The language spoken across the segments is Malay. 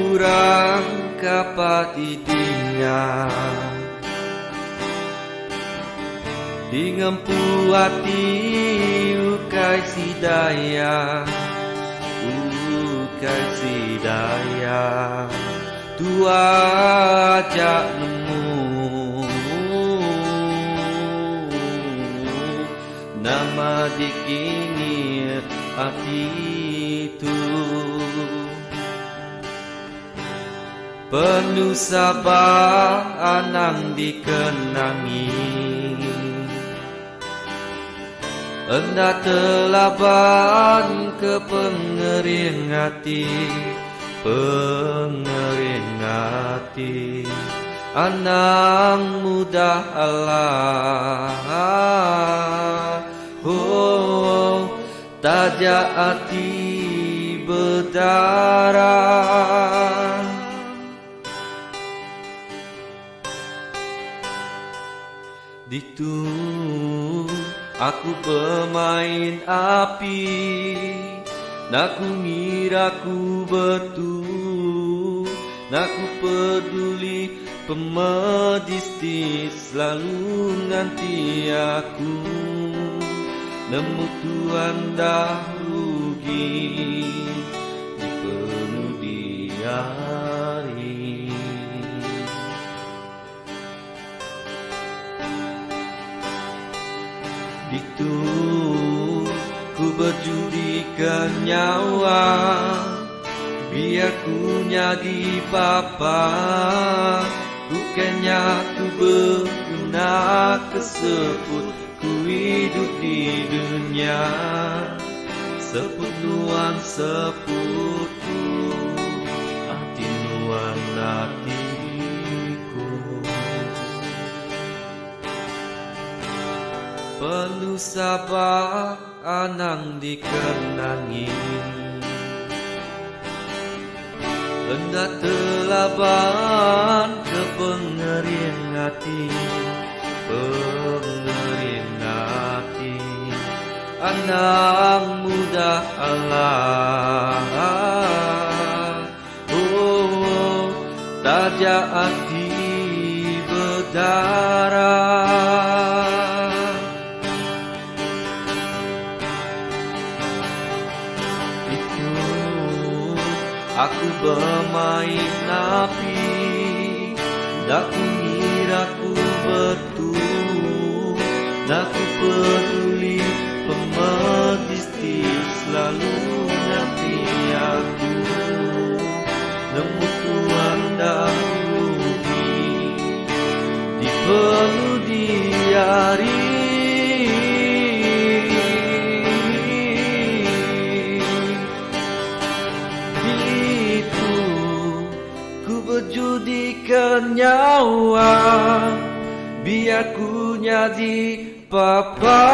kurang kapatidinya Dingempu hati ukai sidaya Ukai sidaya Tua ajak nemu Nama dikini hati itu Penuh sabar anang dikenangi Hendak telaban ke pengering hati Pengering hati Anang mudah Allah Oh tajak hati berdarah Ditu aku pemain api Naku ngira ku betul Naku peduli pemedisti Selalu nanti aku Nemu Tuhan dah rugi Dipenuh di hari Itu ku berjudikan nyawa Biar ku nyadi papa Bukannya ku berguna kesebut Ku hidup di dunia Seput nuan seputu Hati nuan hatiku Penuh sabar anang dikenangi Hendak telaban ke pengering hati Pengering hati Anang mudah Allah Oh tajak hati berdarah Aku bermain api Dak ku ngira ku betul Dak ku peduli pemedisti Selalu nanti aku Nemu Tuhan dah rugi Dipenuh di hari Berjudikan nyawa Biar ku nyadi papa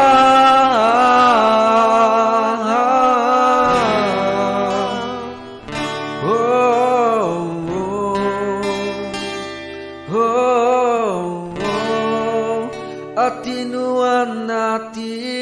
Oh, oh, oh, oh, hati nuan hati